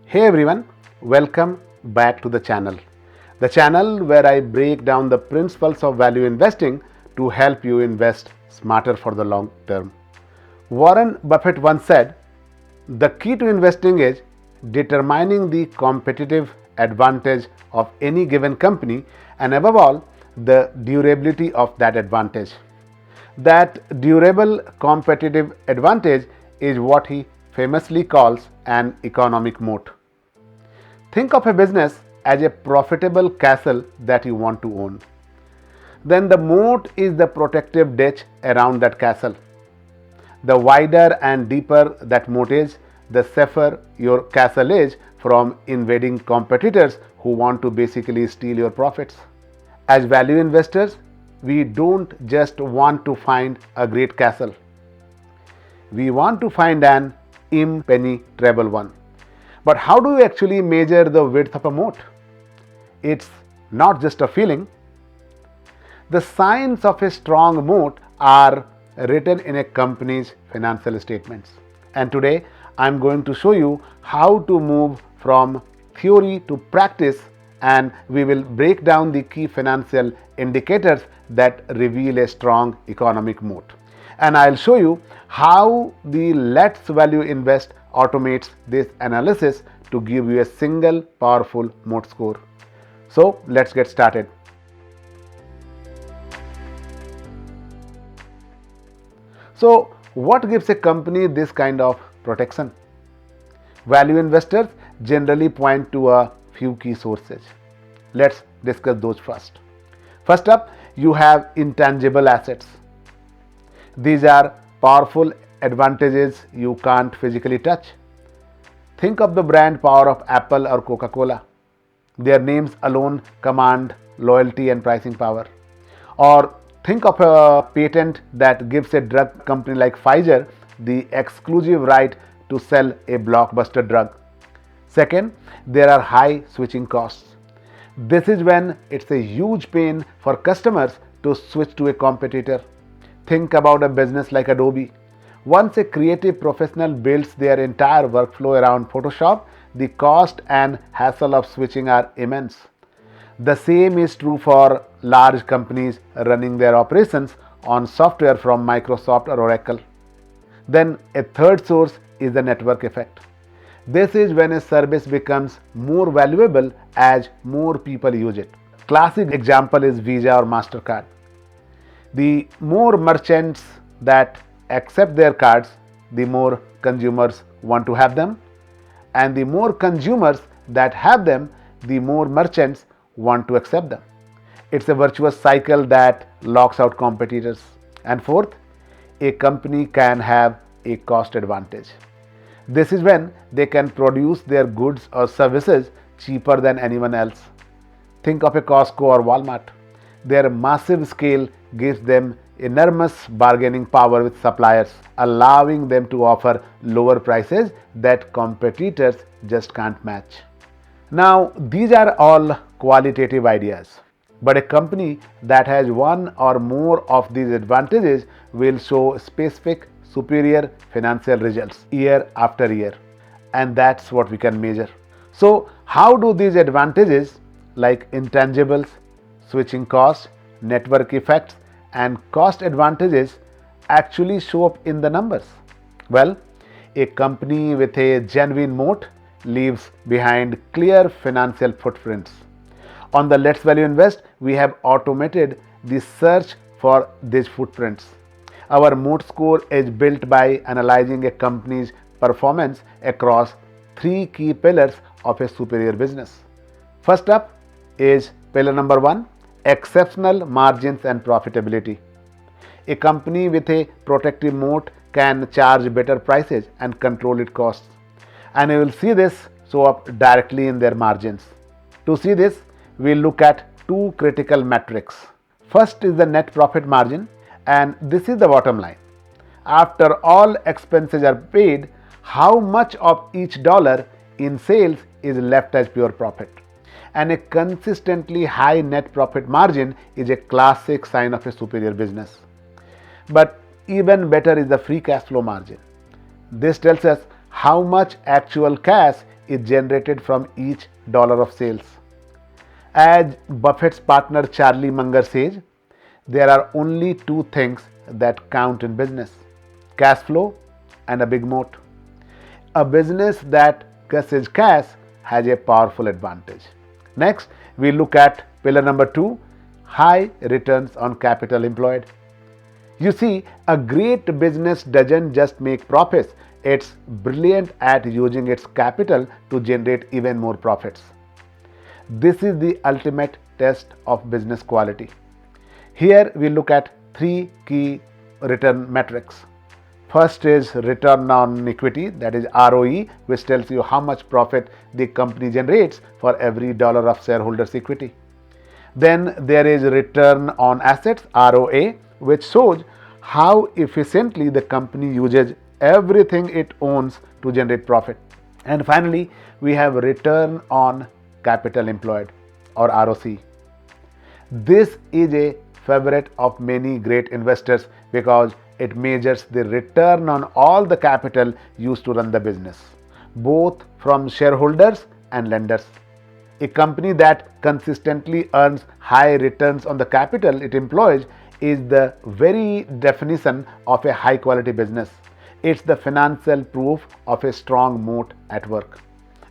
Hey everyone, welcome back to the channel. The channel where I break down the principles of value investing to help you invest smarter for the long term. Warren Buffett once said, the key to investing is determining the competitive advantage of any given company and above all, the durability of that advantage. That durable competitive advantage is what he famously calls an economic moat. Think of a business as a profitable castle that you want to own. Then the moat is the protective ditch around that castle. The wider and deeper that moat is, the safer your castle is from invading competitors who want to basically steal your profits. As value investors, we don't just want to find a great castle. We want to find an impenetrable one. But how do we actually measure the width of a moat? It's not just a feeling. The signs of a strong moat are written in a company's financial statements. And today I'm going to show you how to move from theory to practice, and we will break down the key financial indicators that reveal a strong economic moat. And I'll show you how the Let's Value Invest automates this analysis to give you a single powerful moat score. So let's get started. So what gives a company this kind of protection? Value investors generally point to a few key sources. Let's discuss those first. First up, you have intangible assets. These are powerful advantages you can't physically touch. Think of the brand power of Apple or Coca-Cola. Their names alone command loyalty and pricing power. Or think of a patent that gives a drug company like Pfizer the exclusive right to sell a blockbuster drug. Second, there are high switching costs. This is when it's a huge pain for customers to switch to a competitor. Think about a business like Adobe. Once a creative professional builds their entire workflow around Photoshop, the cost and hassle of switching are immense. The same is true for large companies running their operations on software from Microsoft or Oracle. Then a third source is the network effect. This is when a service becomes more valuable as more people use it. Classic example is Visa or MasterCard. The more merchants that accept their cards, the more consumers want to have them, and the more consumers that have them, the more merchants want to accept them. It's a virtuous cycle that locks out competitors. And fourth, a company can have a cost advantage. This is when they can produce their goods or services cheaper than anyone else. Think of a Costco or Walmart. Their massive scale gives them enormous bargaining power with suppliers, allowing them to offer lower prices that competitors just can't match. Now, these are all qualitative ideas, but a company that has one or more of these advantages will show specific superior financial results year after year, and that's what we can measure. So, how do these advantages like intangibles, switching costs, network effects, and cost advantages actually show up in the numbers? Well, a company with a genuine moat leaves behind clear financial footprints. On the Let's Value Invest, we have automated the search for these footprints. Our moat score is built by analyzing a company's performance across three key pillars of a superior business. First up is pillar number one, exceptional margins and profitability. A company with a protective moat can charge better prices and control its costs. And you will see this show up directly in their margins. To see this, we'll look at two critical metrics. First is the net profit margin, and this is the bottom line. After all expenses are paid, how much of each dollar in sales is left as pure profit? And a consistently high net profit margin is a classic sign of a superior business. But even better is the free cash flow margin. This tells us how much actual cash is generated from each dollar of sales. As Buffett's partner Charlie Munger says, there are only two things that count in business: cash flow and a big moat. A business that gushes cash has a powerful advantage. Next, we look at pillar number 2, high returns on capital employed. You see, a great business doesn't just make profits, it's brilliant at using its capital to generate even more profits. This is the ultimate test of business quality. Here we look at 3 key return metrics. First is return on equity, that is ROE, which tells you how much profit the company generates for every dollar of shareholders' equity. Then there is return on assets, ROA, which shows how efficiently the company uses everything it owns to generate profit. And finally, we have return on capital employed, or ROC. This is a favorite of many great investors because it measures the return on all the capital used to run the business, both from shareholders and lenders. A company that consistently earns high returns on the capital it employs is the very definition of a high quality business. It's the financial proof of a strong moat at work.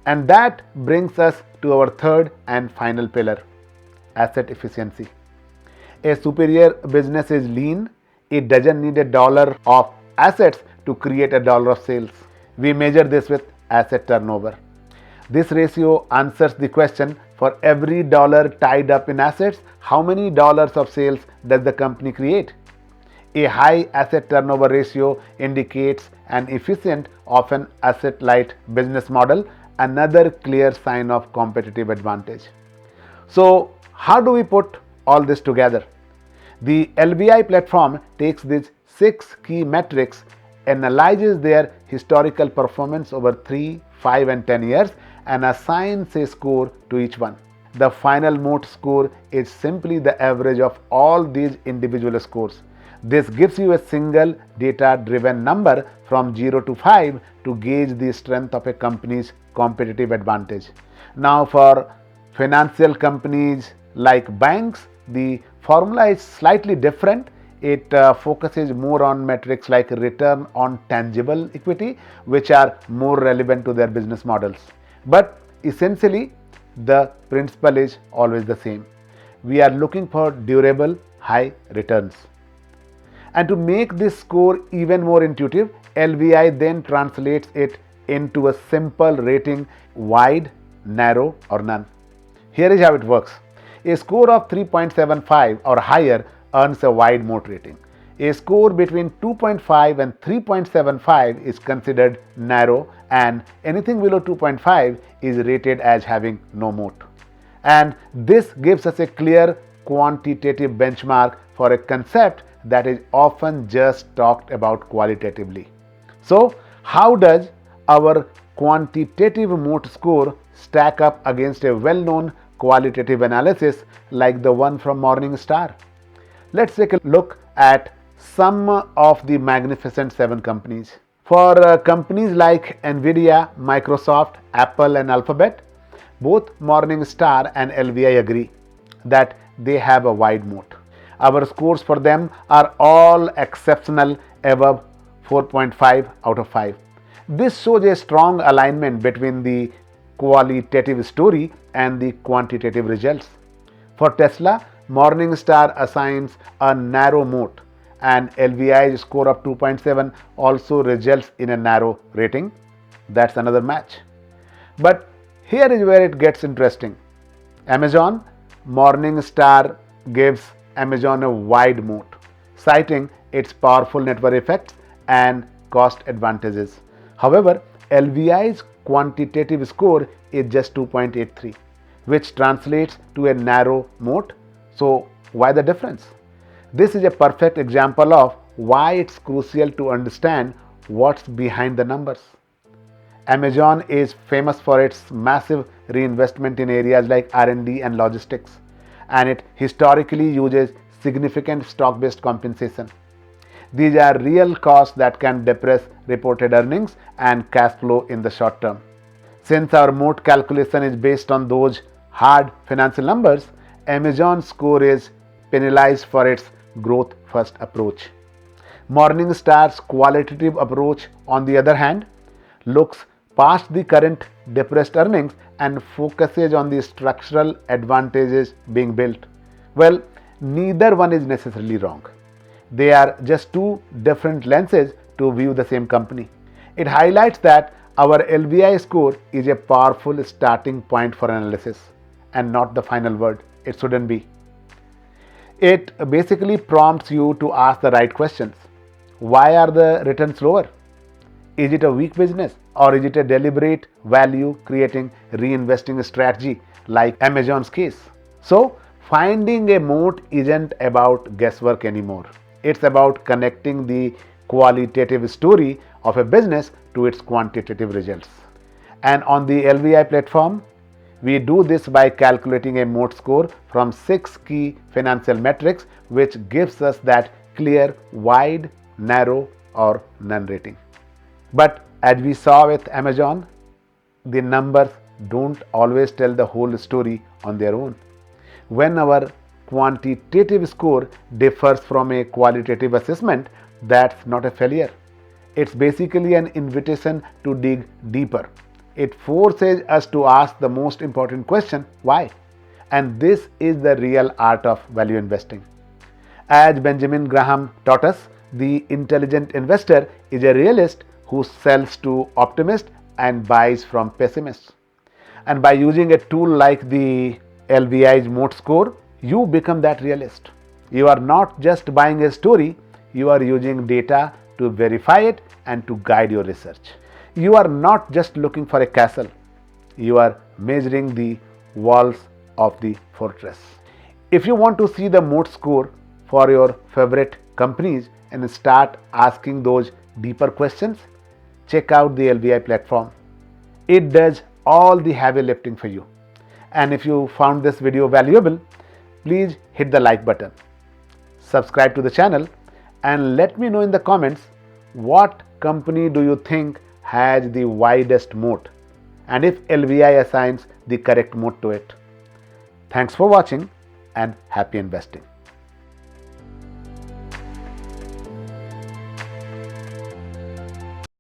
And that brings us to our third and final pillar: asset efficiency. A superior business is lean. It doesn't need a dollar of assets to create a dollar of sales. We measure this with asset turnover. This ratio answers the question: for every dollar tied up in assets, how many dollars of sales does the company create? A high asset turnover ratio indicates an efficient, often asset-light business model, another clear sign of competitive advantage. So, how do we put all this together? The LBI platform takes these 6 key metrics, analyzes their historical performance over 3, 5 and 10 years and assigns a score to each one. The final Moat score is simply the average of all these individual scores. This gives you a single data-driven number from 0 to 5 to gauge the strength of a company's competitive advantage. Now, for financial companies like banks, the formula is slightly different. It focuses more on metrics like return on tangible equity, which are more relevant to their business models. But essentially, the principle is always the same. We are looking for durable, high returns. And to make this score even more intuitive, LBI then translates it into a simple rating: wide, narrow or none. Here is how it works. A score of 3.75 or higher earns a wide Moat rating. A score between 2.5 and 3.75 is considered narrow, and anything below 2.5 is rated as having no moat. And this gives us a clear quantitative benchmark for a concept that is often just talked about qualitatively. So, how does our quantitative Moat score stack up against a well-known qualitative analysis like the one from Morningstar? Let's take a look at some of the Magnificent 7 companies. For companies like Nvidia, Microsoft, Apple and Alphabet, both Morningstar and LBI agree that they have a wide moat. Our scores for them are all exceptional, above 4.5 out of 5. This shows a strong alignment between the qualitative story and the quantitative results. For Tesla, Morningstar assigns a narrow moat, and LBI's score of 2.7 also results in a narrow rating. That's another match. But here is where it gets interesting. Amazon, Morningstar gives Amazon a wide moat, citing its powerful network effects and cost advantages. However, LBI's quantitative score is just 2.83, which translates to a narrow moat. So, why the difference? This is a perfect example of why it's crucial to understand what's behind the numbers. Amazon is famous for its massive reinvestment in areas like R&D and logistics, and it historically uses significant stock-based compensation. These are real costs that can depress reported earnings and cash flow in the short term. Since our moat calculation is based on those hard financial numbers, Amazon's score is penalized for its growth first approach. Morningstar's qualitative approach, on the other hand, looks past the current depressed earnings and focuses on the structural advantages being built. Well, neither one is necessarily wrong. They are just two different lenses to view the same company. It highlights that our LVI score is a powerful starting point for analysis and not the final word. It shouldn't be. It basically prompts you to ask the right questions. Why are the returns lower? Is it a weak business or is it a deliberate value creating reinvesting strategy like Amazon's case? So, finding a moat isn't about guesswork anymore. It's about connecting the qualitative story of a business to its quantitative results. And on the LVI platform, we do this by calculating a moat score from 6 key financial metrics, which gives us that clear, wide, narrow, or none rating. But as we saw with Amazon, the numbers don't always tell the whole story on their own. When our quantitative score differs from a qualitative assessment, that's not a failure. It's basically an invitation to dig deeper. It forces us to ask the most important question, why? And this is the real art of value investing. As Benjamin Graham taught us, the intelligent investor is a realist who sells to optimists and buys from pessimists. And by using a tool like the LVI's moat score, you become that realist. You are not just buying a story, you are using data to verify it and to guide your research. You are not just looking for a castle, you are measuring the walls of the fortress. If you want to see the moat score for your favorite companies and start asking those deeper questions, check out the LVI platform. It does all the heavy lifting for you. And if you found this video valuable, please hit the like button, subscribe to the channel, and let me know in the comments what company do you think has the widest moat and if LVI assigns the correct moat to it. Thanks for watching and happy investing.